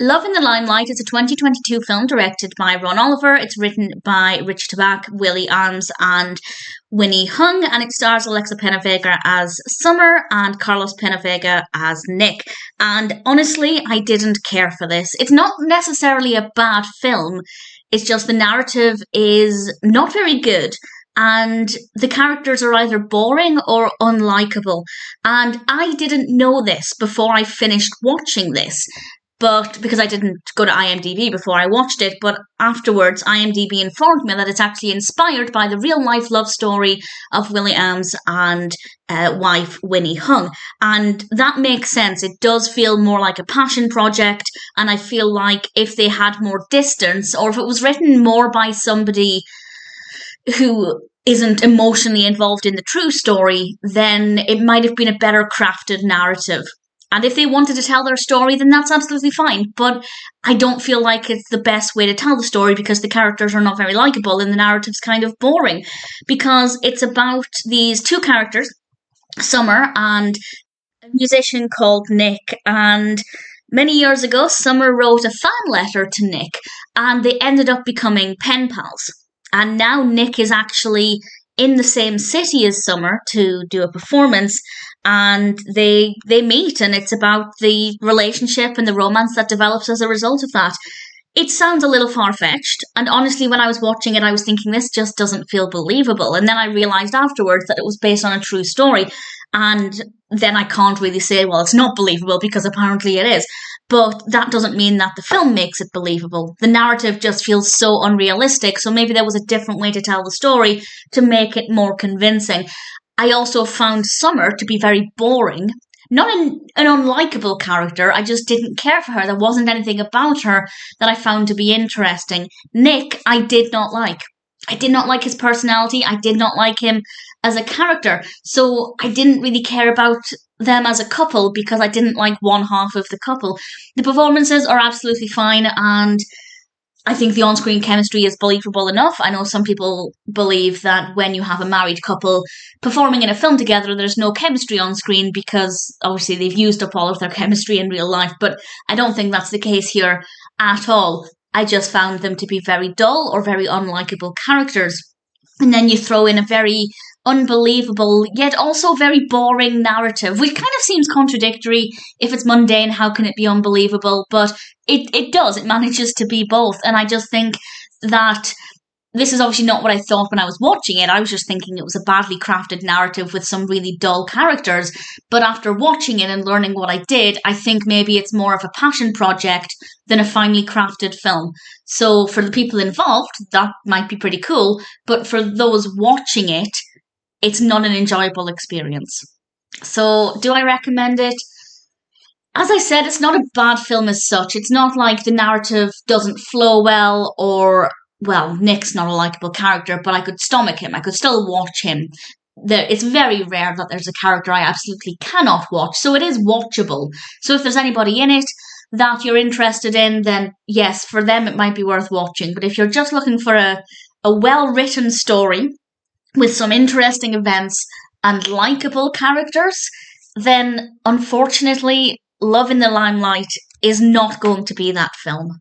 Love in the Limelight is a 2022 film directed by Ron Oliver. It's written by Rich Tabach, Willie, Aames, and Winnie Hung, and it stars Alexa PenaVega as Summer and Carlos PenaVega as Nic. And honestly, I didn't care for this. It's not necessarily a bad film. It's just the narrative is not very good. And the characters are either boring or unlikable. And I didn't know this before I finished watching this. But because I didn't go to IMDb before I watched it, but afterwards IMDb informed me that it's actually inspired by the real-life love story of Willie Aames and wife Winnie Hung. And that makes sense. It does feel more like a passion project, and I feel like if they had more distance, or if it was written more by somebody who isn't emotionally involved in the true story, then it might have been a better crafted narrative. And if they wanted to tell their story, then that's absolutely fine. But I don't feel like it's the best way to tell the story because the characters are not very likable and the narrative's kind of boring. Because it's about these two characters, Summer and a musician called Nic. And many years ago, Summer wrote a fan letter to Nic and they ended up becoming pen pals. And now Nic is actually in the same city as Summer to do a performance, and they meet, and it's about the relationship and the romance that develops as a result of that. It sounds a little far-fetched, and honestly, when I was watching it, I was thinking, this just doesn't feel believable, and then I realised afterwards that it was based on a true story, and then I can't really say, well, it's not believable, because apparently it is. But that doesn't mean that the film makes it believable. The narrative just feels so unrealistic, so maybe there was a different way to tell the story to make it more convincing. I also found Summer to be very boring. Not an unlikable character, I just didn't care for her. There wasn't anything about her that I found to be interesting. Nic, I did not like. I did not like his personality. I did not like him as a character. So I didn't really care about them as a couple because I didn't like one half of the couple. The performances are absolutely fine, and I think the on-screen chemistry is believable enough. I know some people believe that when you have a married couple performing in a film together, there's no chemistry on screen because obviously they've used up all of their chemistry in real life, but I don't think that's the case here at all. I just found them to be very dull or very unlikable characters. And then you throw in a very unbelievable, yet also very boring narrative, which kind of seems contradictory. If it's mundane, how can it be unbelievable? But it does. It manages to be both. And I just think that this is obviously not what I thought when I was watching it. I was just thinking it was a badly crafted narrative with some really dull characters. But after watching it and learning what I did, I think maybe it's more of a passion project than a finely crafted film. So for the people involved, that might be pretty cool. But for those watching it, it's not an enjoyable experience. So do I recommend it? As I said, it's not a bad film as such. It's not like the narrative doesn't flow well or, well, Nic's not a likable character, but I could stomach him. I could still watch him. It's very rare that there's a character I absolutely cannot watch, so it is watchable. So if there's anybody in it that you're interested in, then yes, for them it might be worth watching. But if you're just looking for a well-written story with some interesting events and likable characters, then unfortunately, Love in the Limelight is not going to be that film.